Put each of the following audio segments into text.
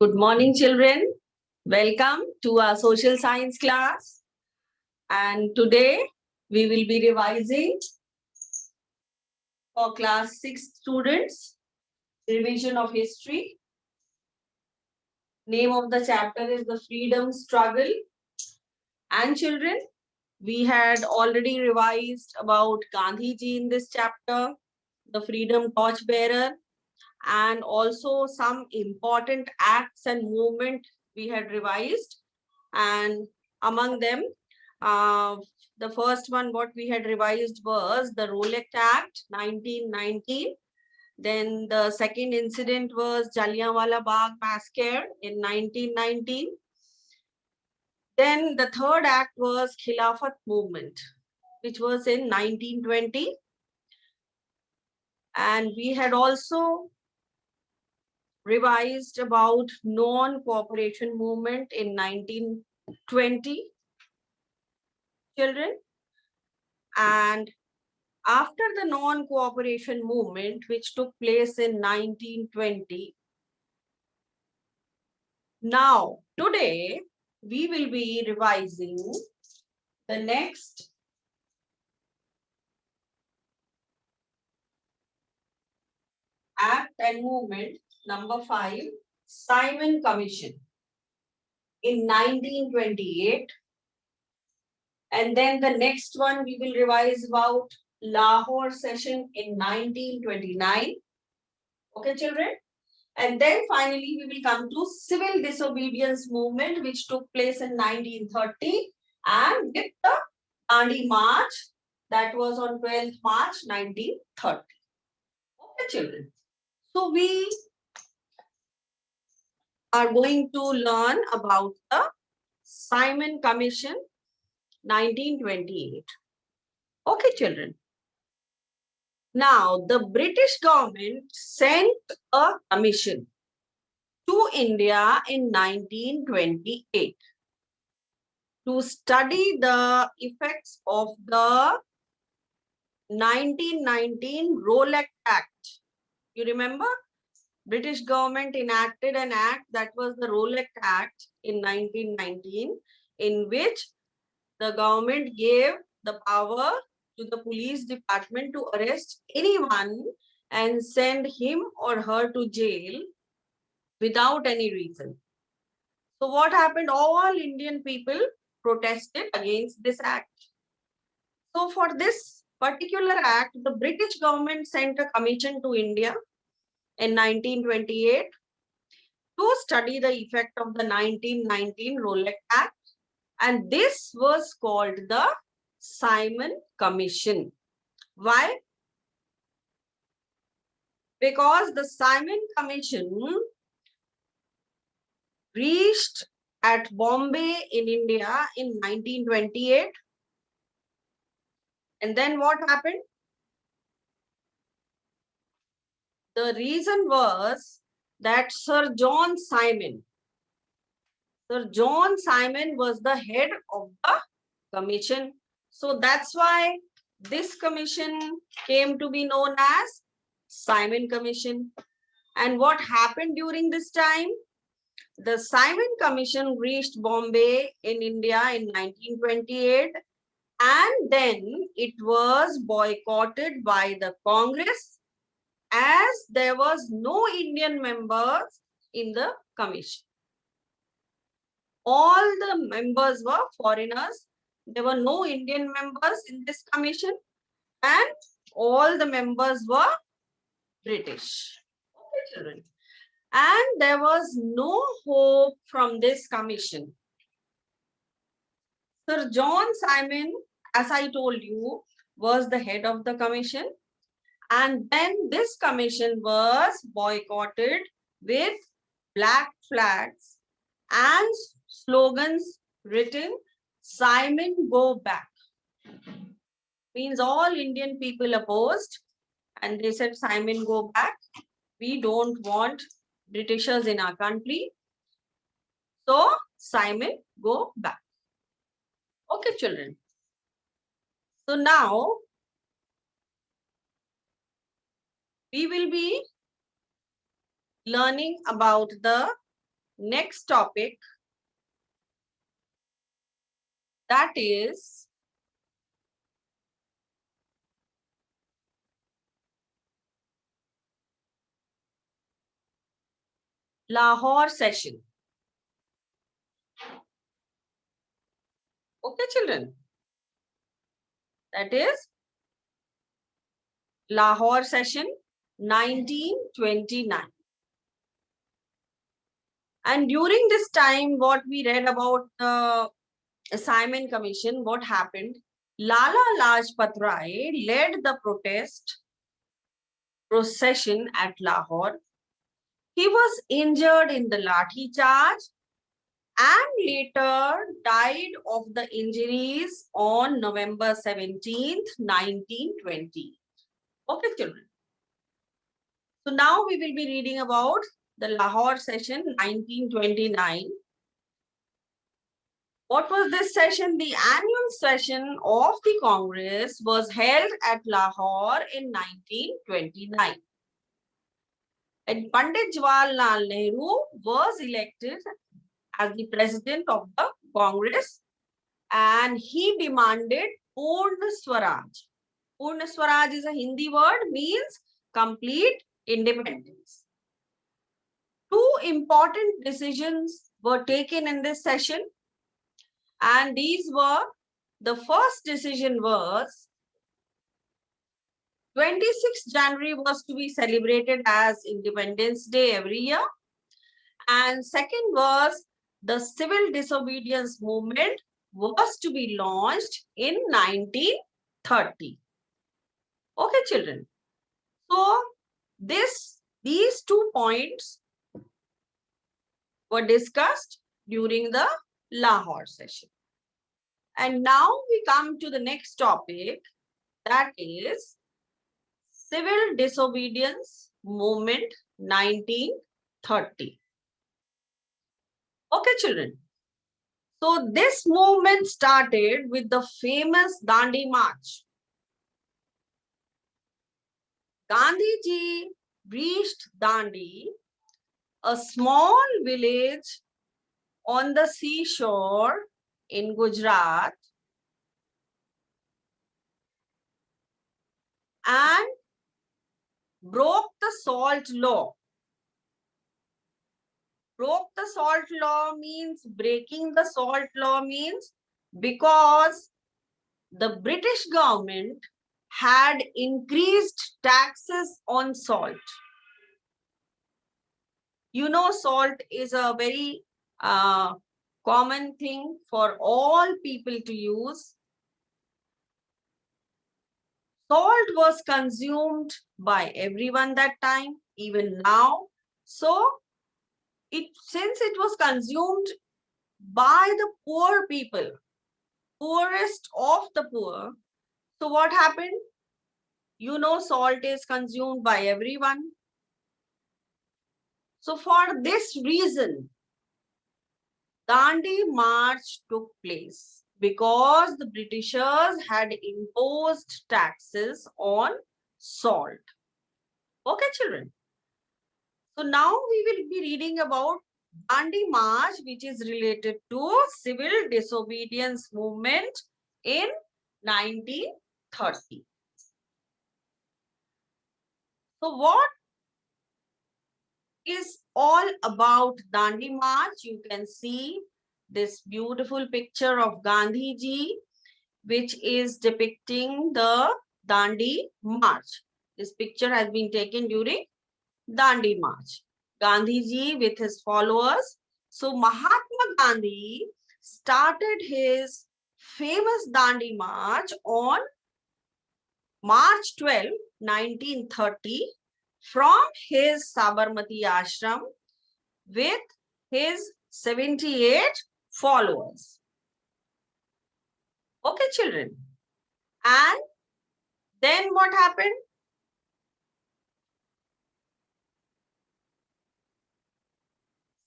Good morning, children. Welcome to our social science class. And today we will be revising for class 6 students, revision of history. Name of the chapter is the freedom struggle. And children, we had already revised about Gandhi ji in this chapter, the freedom torchbearer, and also some important acts and movement we had revised. And among them, uh, the first one what we had revised was the Rowlatt Act 1919. Then the second incident was Jallianwala Bagh massacre in 1919. Then the third act was Khilafat movement, which was in 1920. And we had also revised about non-cooperation movement in 1920, children. And after the non-cooperation movement, which took place in 1920, now today we will be revising the next act and movement, number 5, Simon Commission in 1928. And then the next one we will revise about Lahore session in 1929. Okay, children? And then finally we will come to civil disobedience movement, which took place in 1930, and with the Dandi March, that was on 12th March 1930. Okay, children. So we are going to learn about the Simon Commission 1928. Okay, children. Now, the British government sent a commission to India in 1928 to study the effects of the 1919 Rowlatt Act. You remember? British government enacted an act, that was the Rowlatt Act in 1919, in which the government gave the power to the police department to arrest anyone and send him or her to jail without any reason. So what happened? All Indian people protested against this act. So for this particular act, the British government sent a commission to India in 1928 to study the effect of the 1919 Rowlatt Act, and this was called the Simon Commission. Why? Because the Simon Commission reached at Bombay in India in 1928. And then what happened? The reason was that Sir John Simon was the head of the commission. So that's why this commission came to be known as Simon Commission. And what happened during this time? The Simon Commission reached Bombay in India in 1928, and then it was boycotted by the Congress, as there was no Indian members in the commission. All the members were foreigners. There were no Indian members in this commission, and all the members were British. Okay, children. And there was no hope from this commission. Sir John Simon, as I told you, was the head of the commission. And then this commission was boycotted with black flags and slogans written, Simon, go back. Means all Indian people opposed, and they said, Simon, go back. We don't want Britishers in our country. So, Simon, go back. Okay, children. So now, we will be learning about the next topic, that is Lahore session. Okay, children. That is Lahore session 1929. And during this time, what we read about the Simon Commission, what happened? Lala Lajpat Rai led the protest procession at Lahore. He was injured in the Lathi charge and later died of the injuries on November 17th, 1920. Okay, children. So now we will be reading about the Lahore session 1929. What was this session? The annual session of the Congress was held at Lahore in 1929. And Pandit Jawaharlal Nehru was elected as the president of the Congress, and he demanded Purna Swaraj. Purna Swaraj is a Hindi word, means complete independence. Two important decisions were taken in this session, and these were, the first decision was 26th January was to be celebrated as Independence Day every year. And second was the civil disobedience movement was to be launched in 1930. Okay, children. So these 2 points were discussed during the Lahore session. And now we come to the next topic, that is civil disobedience movement 1930. Okay, children. So this movement started with the famous Dandi March. Gandhiji reached Dandi, a small village on the seashore in Gujarat, and broke the salt law. Broke the salt law means, breaking the salt law means, because the British government had increased taxes on salt. You know, salt is a very common thing for all people to use. Salt was consumed by everyone that time, even now. So, since it was consumed by the poor people, poorest of the poor, so what happened? You know, salt is consumed by everyone. So for this reason, Dandi March took place because the Britishers had imposed taxes on salt. Okay, children. So now we will be reading about Dandi March, which is related to civil disobedience movement in 1930. So what is all about Dandi March? You can see this beautiful picture of Gandhi ji, which is depicting the Dandi March. This picture has been taken during Dandi March. Gandhi ji with his followers. So Mahatma Gandhi started his famous Dandi March on March 12, 1930 from his Sabarmati ashram with his 78 followers. Okay, children. And then what happened?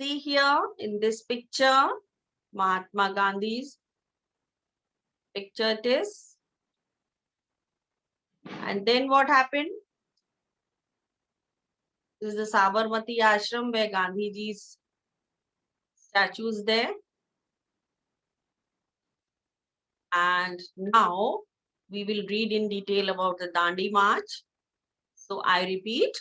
See here in this picture, Mahatma Gandhi's picture it is. And then what happened? This is the Sabarmati ashram where Gandhiji's statues there. And now we will read in detail about the Dandi March. So I repeat,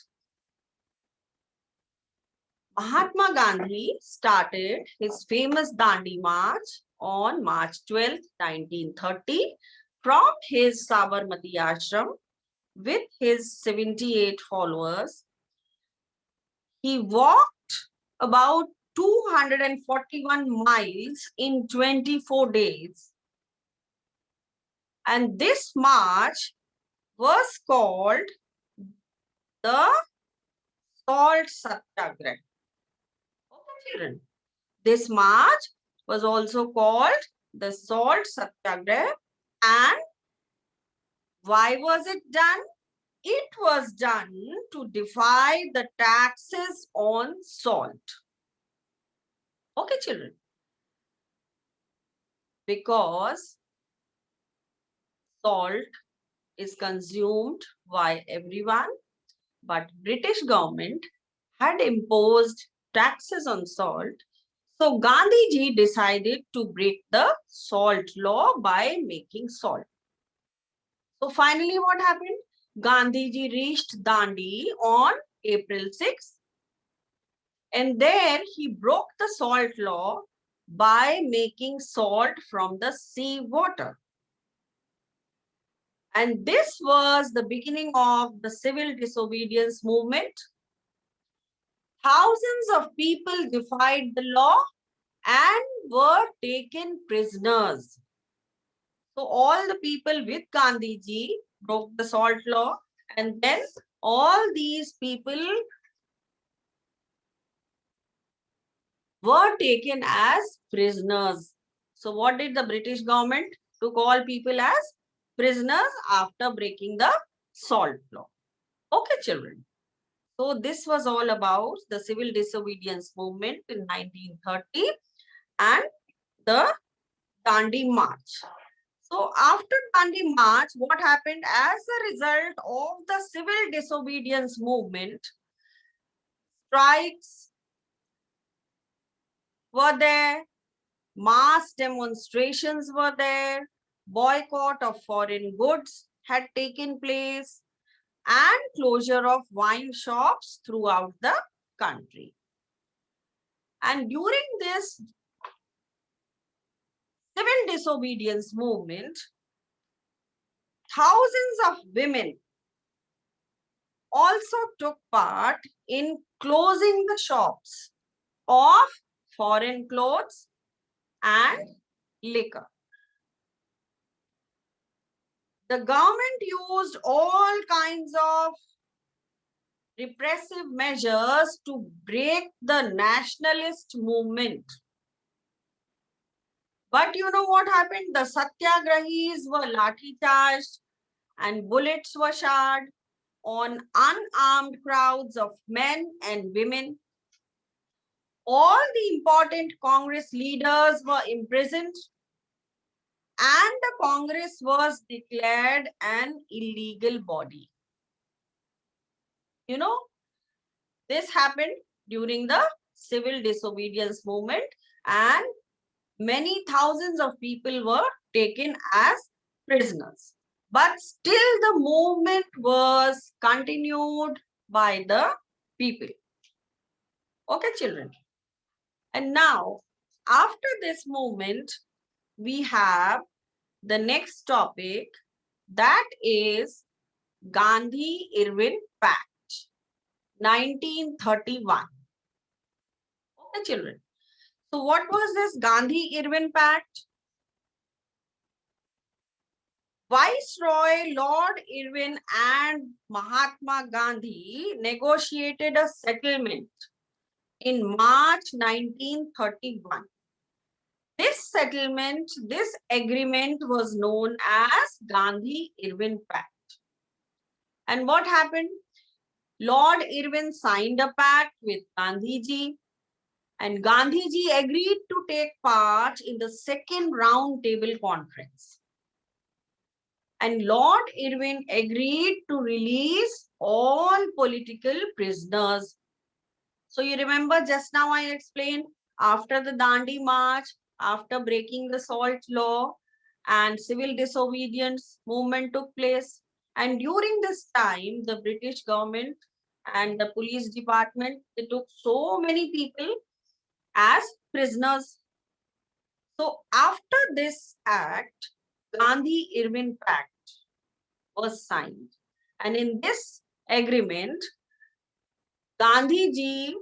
Mahatma Gandhi started his famous Dandi March on March 12, 1930 from his Sabarmati ashram with his 78 followers. He walked about 241 miles in 24 days. And this march was called the Salt Satyagraha. Okay, children. This march was also called the Salt Satyagraha. And why was it done? It was done to defy the taxes on salt. Okay, children. Because salt is consumed by everyone, but British government had imposed taxes on salt. So Gandhiji decided to break the salt law by making salt. So finally what happened? Gandhiji reached Dandi on April 6th, and there he broke the salt law by making salt from the sea water. And this was the beginning of the civil disobedience movement. Thousands of people defied the law and were taken prisoners. So all the people with Gandhiji broke the salt law, and then all these people were taken as prisoners. So what did the British government? Took all people as prisoners after breaking the salt law. Okay, children. So this was all about the civil disobedience movement in 1930 and the Dandi March. So after Dandi March, what happened as a result of the civil disobedience movement? Strikes were there, mass demonstrations were there, boycott of foreign goods had taken place, and closure of wine shops throughout the country. And during this civil disobedience movement, thousands of women also took part in closing the shops of foreign clothes and liquor. The government used all kinds of repressive measures to break the nationalist movement. But you know what happened? The satyagrahis were lathi charged and bullets were shot on unarmed crowds of men and women. All the important Congress leaders were imprisoned, and the Congress was declared an illegal body. You know, this happened during the civil disobedience movement, and many thousands of people were taken as prisoners. But still the movement was continued by the people. Okay, children. And now, after this movement, we have the next topic, that is Gandhi-Irwin Pact, 1931. Okay, children. So what was this Gandhi-Irwin Pact? Viceroy Lord Irwin and Mahatma Gandhi negotiated a settlement in March 1931. This settlement, this agreement was known as Gandhi-Irwin Pact. And what happened? Lord Irwin signed a pact with Gandhiji, and Gandhiji agreed to take part in the second round table conference. And Lord Irwin agreed to release all political prisoners. So you remember just now I explained, after the Dandi March, after breaking the salt law, and civil disobedience movement took place. And during this time, the British government and the police department, they took so many people as prisoners. So after this act, Gandhi-Irwin Pact was signed. And in this agreement, Gandhi ji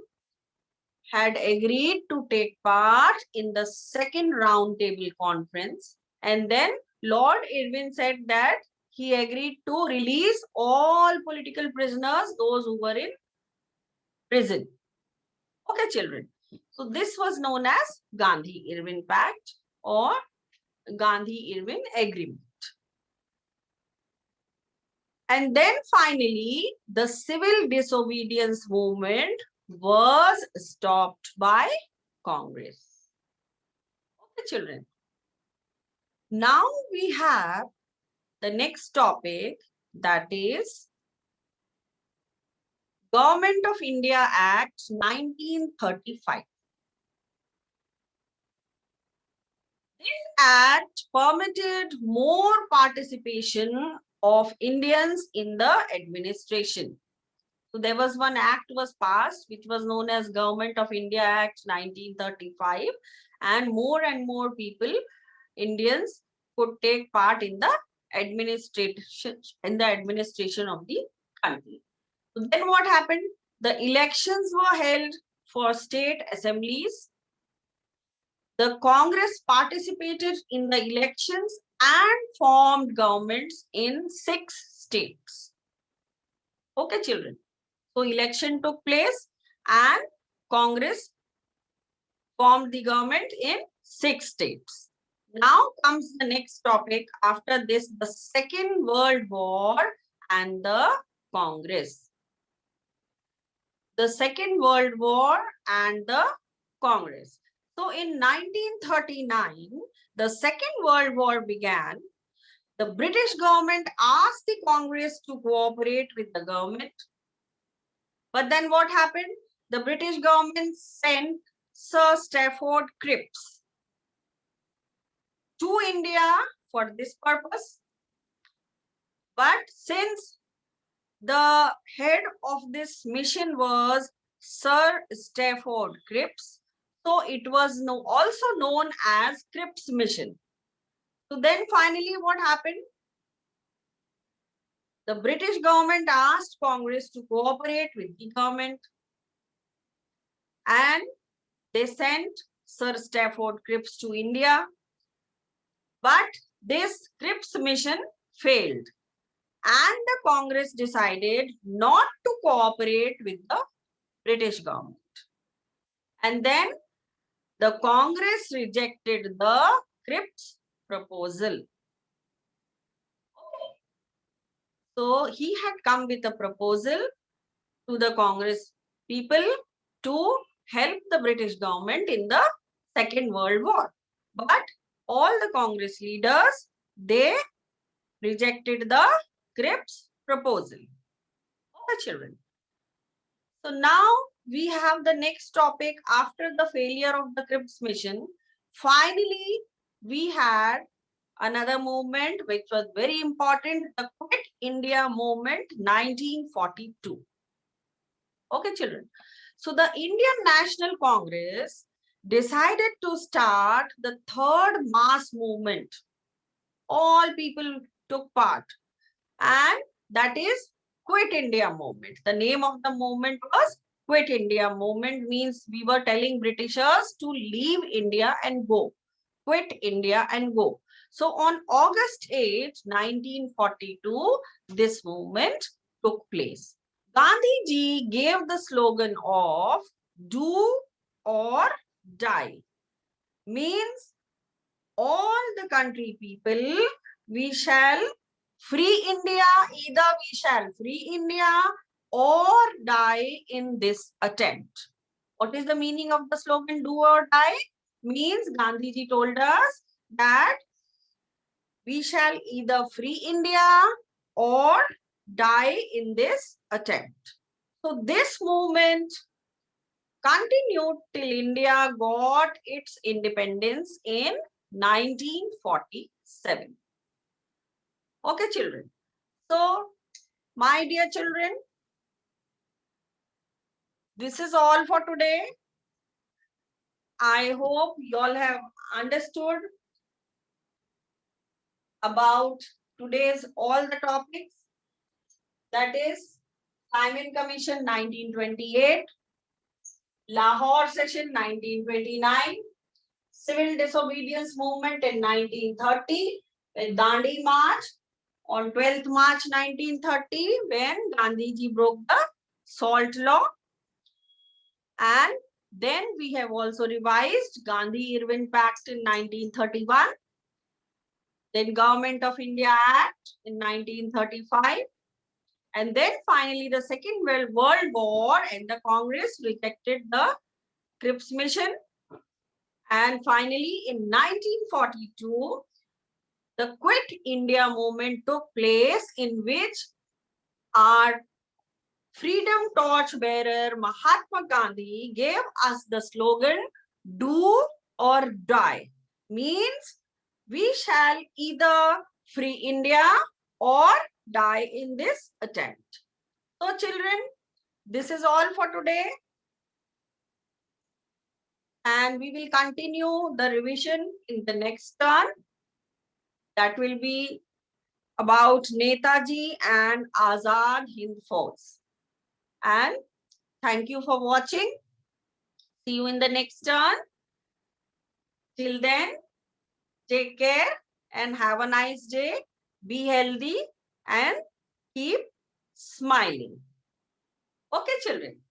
had agreed to take part in the second roundtable conference. And then Lord Irwin said that he agreed to release all political prisoners, those who were in prison. Okay, children. So this was known as Gandhi-Irwin Pact or Gandhi-Irwin Agreement. And then finally, the civil disobedience movement was stopped by Congress. Okay, children. Now we have the next topic, that is Government of India Act 1935. This act permitted more participation of Indians in the administration. So there was one act was passed which was known as Government of India Act 1935, and more people, Indians, could take part in the administration of the country. So then what happened? The elections were held for state assemblies. The Congress participated in the elections and formed governments in 6 states. Okay, children. So election took place and Congress formed the government in 6 states. Now comes the next topic after this, the Second World War and the Congress. The Second World War and the Congress. So in 1939, the Second World War began. The British government asked the Congress to cooperate with the government. But then what happened? The British government sent Sir Stafford Cripps to India for this purpose. But since the head of this mission was Sir Stafford Cripps, so it was also known as Cripps Mission. So then finally what happened? The British government asked Congress to cooperate with the government, and they sent Sir Stafford Cripps to India. But this Cripps mission failed, and the Congress decided not to cooperate with the British government. And then the Congress rejected the Cripps proposal. So he had come with a proposal to the Congress people to help the British government in the Second World War. But all the Congress leaders, they rejected the Cripps proposal. Okay, children. So now we have the next topic after the failure of the Cripps mission. Finally, we had another movement which was very important, the Quit India movement 1942. Okay, children. So the Indian National Congress decided to start the third mass movement. All people took part, and that is Quit India movement. The name of the movement was Quit India movement, means we were telling Britishers to leave India and go. Quit India and go. So on August 8, 1942, this movement took place. Gandhi ji gave the slogan of do or die. Means all the country people, we shall free India, either we shall free India or die in this attempt. What is the meaning of the slogan do or die? Means Gandhi ji told us that we shall either free India or die in this attempt. So this movement continued till India got its independence in 1947. Okay, children. So, my dear children, this is all for today. I hope you all have understood about today's all the topics. That is Simon Commission 1928, Lahore Session 1929, Civil Disobedience Movement in 1930, with Dandi March on 12th March 1930, when Gandhiji broke the SALT law. And then we have also revised Gandhi-Irwin Pact in 1931, then Government of India Act in 1935, and then finally the Second World War, and the Congress rejected the Cripps Mission. And finally in 1942, the Quit India movement took place, in which our freedom torch bearer Mahatma Gandhi gave us the slogan, "Do or die," means we shall either free India or die in this attempt. So children, this is all for today. And we will continue the revision in the next turn. That will be about Netaji and Azad Hind Force. And thank you for watching. See you in the next turn. Till then, take care and have a nice day. Be healthy and keep smiling. Okay, children.